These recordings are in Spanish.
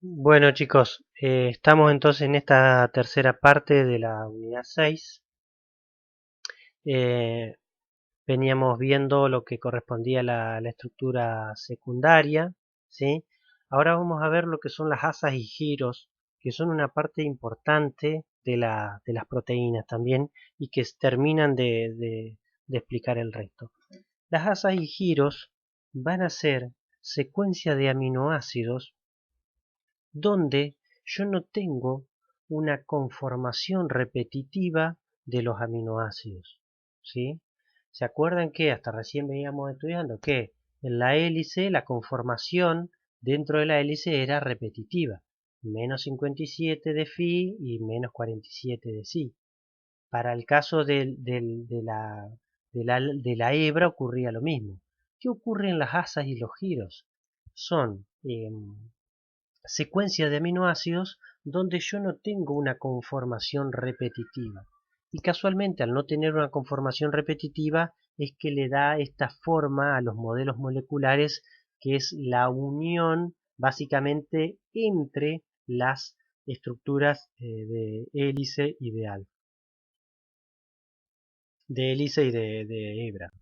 Bueno chicos, estamos entonces en esta tercera parte de la unidad 6. Eh, Veníamos viendo lo que correspondía a la estructura secundaria, ¿sí? Ahora vamos a ver lo que son las asas y giros, que son una parte importante de las proteínas también y que terminan de explicar el resto. Las asas y giros van a ser secuencia de aminoácidos donde yo no tengo una conformación repetitiva de los aminoácidos, ¿sí? ¿Se acuerdan que hasta recién veníamos estudiando que en la hélice la conformación dentro de la hélice era repetitiva? Menos 57 de phi y menos 47 de psi. Para el caso de la hebra ocurría lo mismo. ¿Qué ocurre en las asas y los giros? Son secuencia de aminoácidos donde yo no tengo una conformación repetitiva. Y casualmente al no tener una conformación repetitiva es que le da esta forma a los modelos moleculares, que es la unión básicamente entre las estructuras de hélice y de alfa, de hélice y de hebra.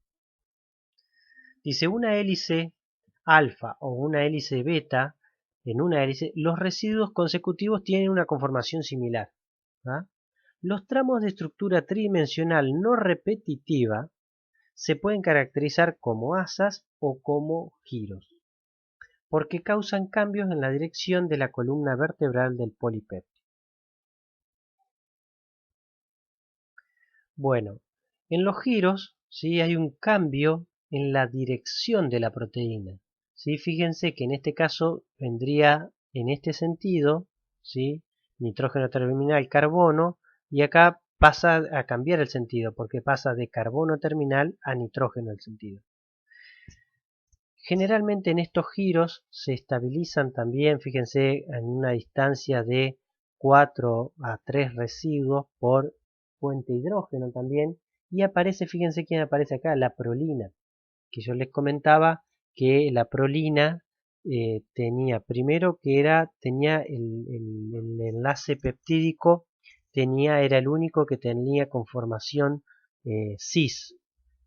Dice una hélice alfa o una hélice beta, en una hélice, los residuos consecutivos tienen una conformación similar. ¿Ah? Los tramos de estructura tridimensional no repetitiva se pueden caracterizar como asas o como giros, porque causan cambios en la dirección de la columna vertebral del polipéptido. Bueno, en los giros, ¿sí? Hay un cambio en la dirección de la proteína. ¿Sí? Fíjense que en este caso vendría en este sentido, ¿sí? Nitrógeno terminal, carbono, y acá pasa a cambiar el sentido, porque pasa de carbono terminal a nitrógeno el sentido. Generalmente en estos giros se estabilizan también, fíjense, en una distancia de 4 a 3 residuos por fuente de hidrógeno también, y aparece, fíjense quién aparece acá, la prolina, que yo les comentaba que la prolina tenía primero que tenía el enlace peptídico, era el único que tenía conformación cis,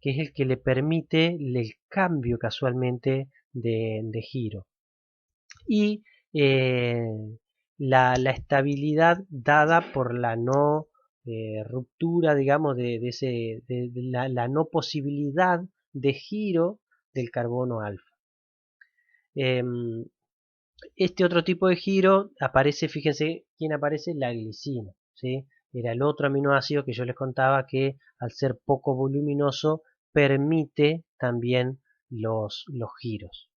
que es el que le permite el cambio casualmente de giro. Y eh, la estabilidad dada por la no ruptura, digamos, la no posibilidad de giro del carbono alfa. Este otro tipo de giro aparece, fíjense quién aparece, la glicina, ¿sí? Era el otro aminoácido que yo les contaba que al ser poco voluminoso permite también los giros.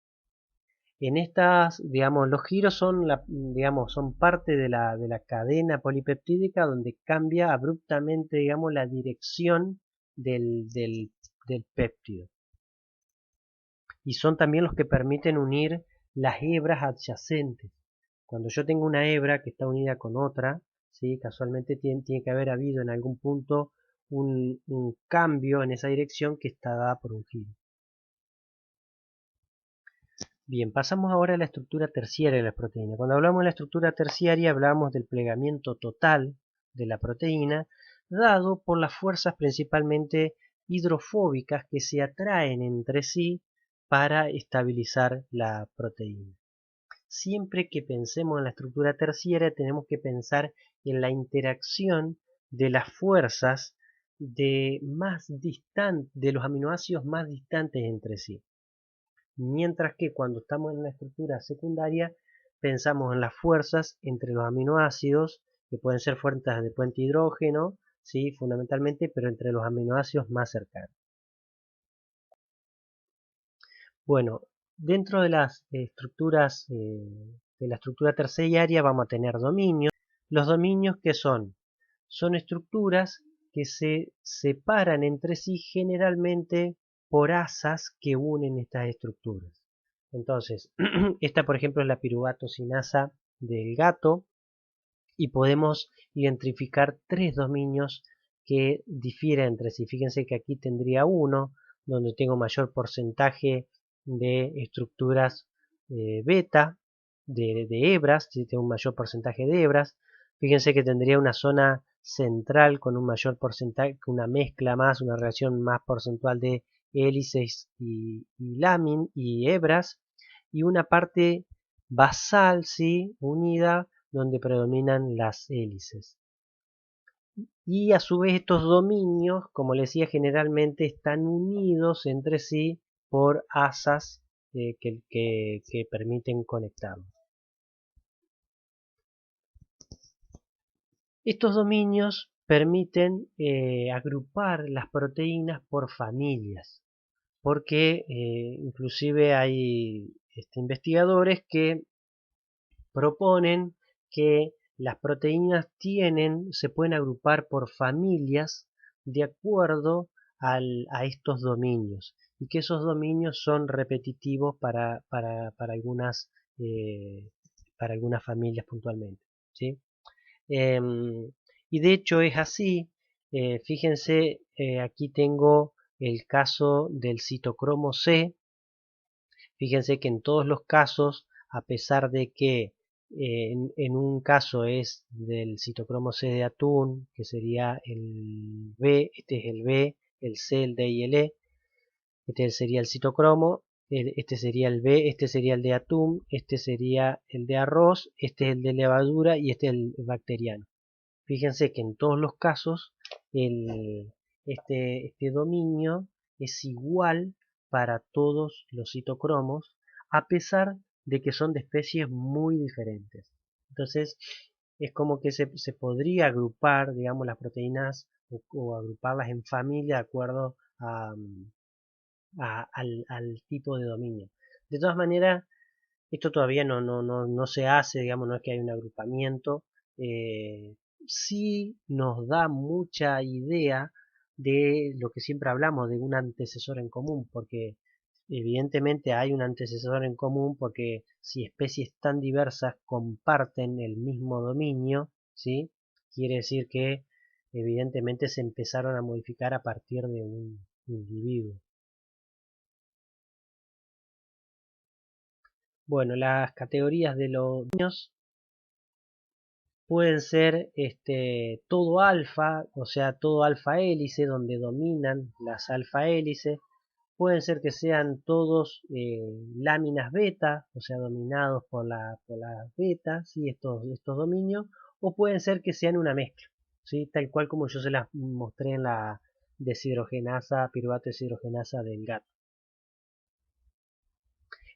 En estas, digamos, los giros son, digamos, son parte de la cadena polipeptídica donde cambia abruptamente, digamos, la dirección del péptido. Y son también los que permiten unir las hebras adyacentes. Cuando yo tengo una hebra que está unida con otra, ¿sí? Casualmente tiene que haber habido en algún punto un cambio en esa dirección que está dada por un giro. Bien, pasamos ahora a la estructura terciaria de las proteínas. Cuando hablamos de la estructura terciaria hablamos del plegamiento total de la proteína dado por las fuerzas principalmente hidrofóbicas que se atraen entre sí para estabilizar la proteína. Siempre que pensemos en la estructura terciaria tenemos que pensar en la interacción de las fuerzas de los aminoácidos más distantes entre sí. Mientras que cuando estamos en la estructura secundaria pensamos en las fuerzas entre los aminoácidos, que pueden ser fuerzas de puente hidrógeno, ¿sí? Fundamentalmente, pero entre los aminoácidos más cercanos. Bueno, dentro de las estructuras de la estructura terciaria vamos a tener dominios. Los dominios, ¿qué son? Son estructuras que se separan entre sí generalmente por asas que unen estas estructuras. Entonces, esta por ejemplo es la piruvatocinasa del gato y podemos identificar tres dominios que difieren entre sí. Fíjense que aquí tendría uno donde tengo mayor porcentaje de estructuras beta, de hebras, ¿sí? Tiene un mayor porcentaje de hebras. Fíjense que tendría una zona central con un mayor porcentaje, una mezcla más, una relación más porcentual de hélices y hebras, y una parte basal, ¿sí? Unida, donde predominan las hélices. Y a su vez estos dominios, como les decía, generalmente están unidos entre sí por asas que permiten conectarlos. Estos dominios permiten agrupar las proteínas por familias, porque inclusive hay investigadores que proponen que las proteínas se pueden agrupar por familias de acuerdo a estos dominios y que esos dominios son repetitivos eh, para algunas familias puntualmente, ¿sí? Y de hecho es así. Fíjense, aquí tengo el caso del citocromo C. Fíjense que en todos los casos, a pesar de que en un caso es del citocromo C de atún, que sería el B, este es el B, el C, el D y el E, este sería el citocromo, este sería el B, este sería el de atún, este sería el de arroz, este es el de levadura y este es el bacteriano. Fíjense que en todos los casos el, este dominio es igual para todos los citocromos, a pesar de que son de especies muy diferentes. Entonces, es como que se podría agrupar, digamos, las proteínas o agruparlas en familia de acuerdo al tipo de dominio. De todas maneras, esto todavía no se hace, digamos, no es que hay un agrupamiento. eh, sí nos da mucha idea de lo que siempre hablamos, de un antecesor en común, porque evidentemente hay un antecesor en común porque si especies tan diversas comparten el mismo dominio, ¿sí? Quiere decir que evidentemente se empezaron a modificar a partir de un individuo. Bueno, las categorías de los dominios pueden ser todo alfa, o sea, todo alfa hélice, donde dominan las alfa hélices. Pueden ser que sean todos láminas beta, o sea, dominados por la beta, ¿sí? Estos dominios, o pueden ser que sean una mezcla, ¿sí? Tal cual como yo se las mostré en la deshidrogenasa, piruvato deshidrogenasa del gato.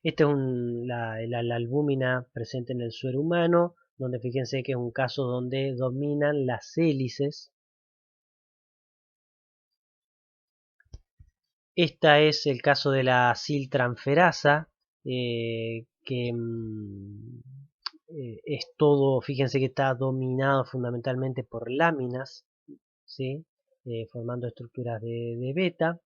Esta es la albúmina presente en el suero humano, donde fíjense que es un caso donde dominan las hélices. Esta es el caso de la aciltransferasa, que es todo, fíjense que está dominado fundamentalmente por láminas, ¿sí? Formando estructuras de beta.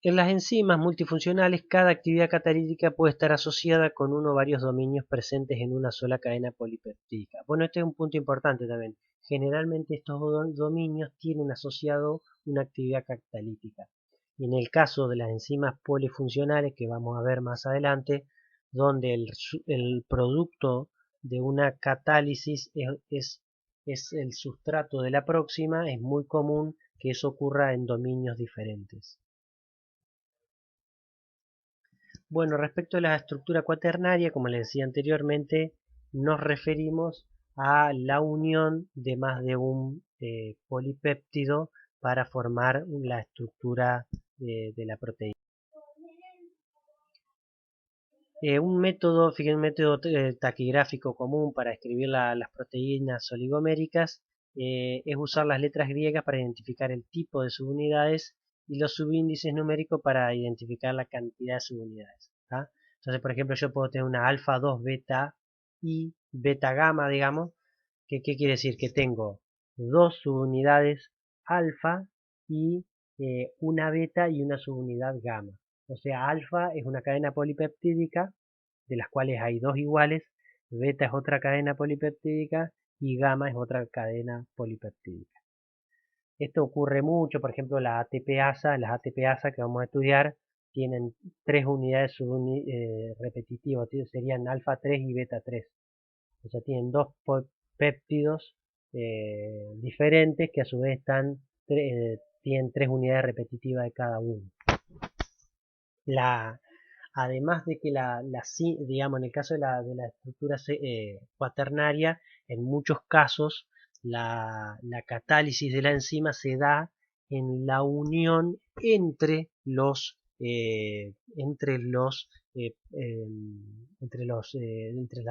En las enzimas multifuncionales, cada actividad catalítica puede estar asociada con uno o varios dominios presentes en una sola cadena polipeptídica. Bueno, este es un punto importante también. Generalmente estos dominios tienen asociado una actividad catalítica. Y en el caso de las enzimas polifuncionales, que vamos a ver más adelante, donde el producto de una catálisis es el sustrato de la próxima, es muy común que eso ocurra en dominios diferentes. Bueno, respecto a la estructura cuaternaria, como les decía anteriormente, nos referimos a la unión de más de un polipéptido para formar la estructura de la proteína. Un método, fíjense, un método taquigráfico común para escribir las proteínas oligoméricas es usar las letras griegas para identificar el tipo de subunidades y los subíndices numéricos para identificar la cantidad de subunidades. ¿Tá? Entonces, por ejemplo, yo puedo tener una alfa 2 beta y beta gamma, digamos. ¿Qué quiere decir? Que tengo dos subunidades alfa y una beta y una subunidad gamma. O sea, alfa es una cadena polipeptídica de las cuales hay dos iguales, beta es otra cadena polipeptídica y gamma es otra cadena polipeptídica. Esto ocurre mucho, por ejemplo, las ATPasa que vamos a estudiar tienen tres unidades repetitivas, serían alfa 3 y beta 3. O sea, tienen dos péptidos diferentes que a su vez tienen tres unidades repetitivas de cada uno. La, Además de que digamos, en el caso de la estructura cuaternaria, en muchos casos la catálisis de la enzima se da en la unión entre las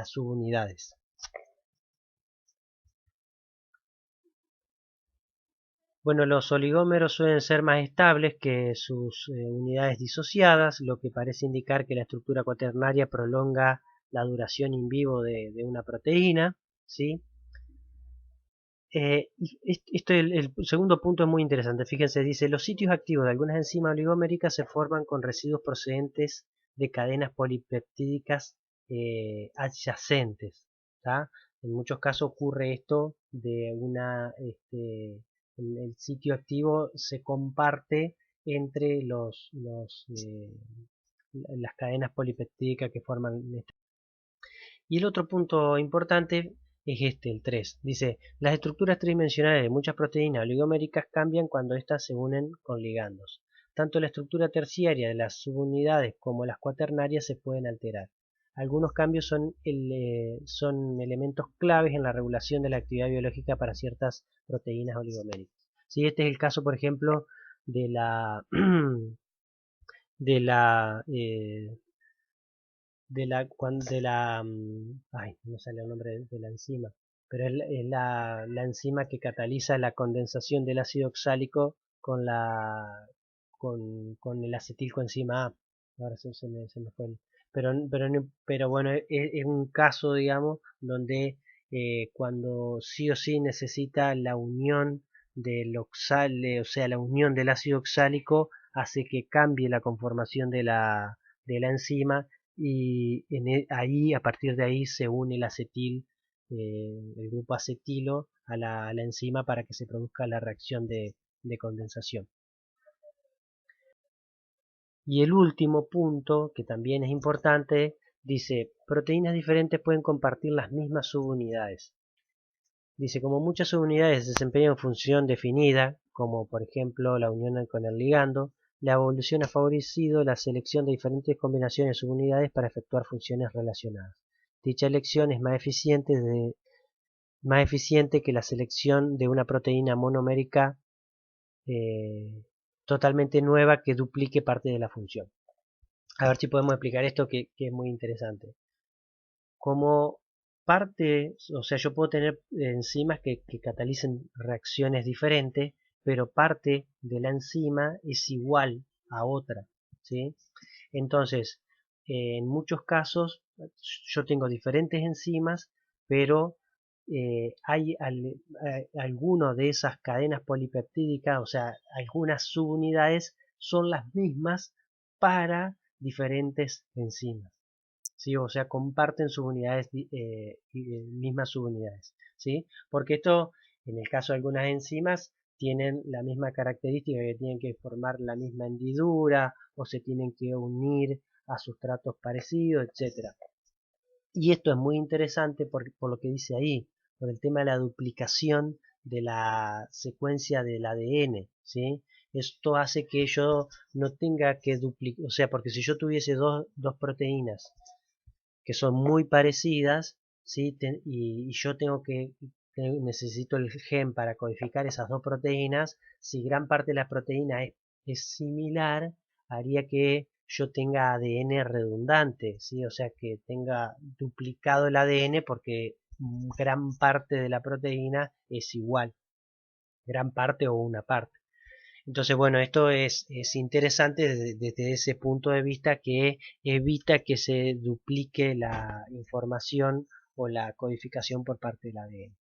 subunidades. Bueno, los oligómeros suelen ser más estables que sus unidades disociadas, lo que parece indicar que la estructura cuaternaria prolonga la duración in vivo de una proteína, ¿sí? El segundo punto es muy interesante. Fíjense, dice, los sitios activos de algunas enzimas oligoméricas se forman con residuos procedentes de cadenas polipeptídicas adyacentes. ¿Tá? En muchos casos ocurre esto de el sitio activo se comparte entre las cadenas polipeptídicas que forman. Y el otro punto importante es el 3. Dice, las estructuras tridimensionales de muchas proteínas oligoméricas cambian cuando éstas se unen con ligandos. Tanto la estructura terciaria de las subunidades como las cuaternarias se pueden alterar. Algunos cambios son elementos claves en la regulación de la actividad biológica para ciertas proteínas oligoméricas. Sí, este es el caso, por ejemplo, de la de la ay, no sale el nombre de la enzima, pero es la enzima que cataliza la condensación del ácido oxálico con el acetilcoenzima A. Ahora se me fue pero bueno, es un caso, digamos, donde cuando sí o sí necesita la unión del o sea, la unión del ácido oxálico hace que cambie la conformación de la enzima y ahí, a partir de ahí, se une el grupo acetilo a la enzima para que se produzca la reacción de condensación. Y el último punto, que también es importante, dice, proteínas diferentes pueden compartir las mismas subunidades. Dice, como muchas subunidades desempeñan función definida, como por ejemplo la unión con el ligando, la evolución ha favorecido la selección de diferentes combinaciones de subunidades para efectuar funciones relacionadas. Dicha elección es más eficiente que la selección de una proteína monomérica totalmente nueva que duplique parte de la función. A ver si podemos explicar esto que es muy interesante. Como parte, o sea, yo puedo tener enzimas que catalicen reacciones diferentes, pero parte de la enzima es igual a otra, ¿sí? Entonces, en muchos casos yo tengo diferentes enzimas, pero algunas de esas cadenas polipeptídicas, o sea, algunas subunidades son las mismas para diferentes enzimas. ¿Sí? O sea, comparten subunidades, mismas subunidades, ¿sí? Porque esto, en el caso de algunas enzimas, tienen la misma característica, que tienen que formar la misma hendidura o se tienen que unir a sustratos parecidos, etcétera. Y esto es muy interesante por lo que dice ahí, por el tema de la duplicación de la secuencia del ADN, ¿sí? Esto hace que yo no tenga que duplicar, o sea, porque si yo tuviese dos proteínas que son muy parecidas, ¿sí? Y yo necesito el gen para codificar esas dos proteínas. Si gran parte de la proteína es similar, haría que yo tenga ADN redundante, ¿sí? O sea, que tenga duplicado el ADN porque gran parte de la proteína es igual, gran parte o una parte. Entonces, bueno, esto es interesante desde ese punto de vista, que evita que se duplique la información o la codificación por parte del ADN.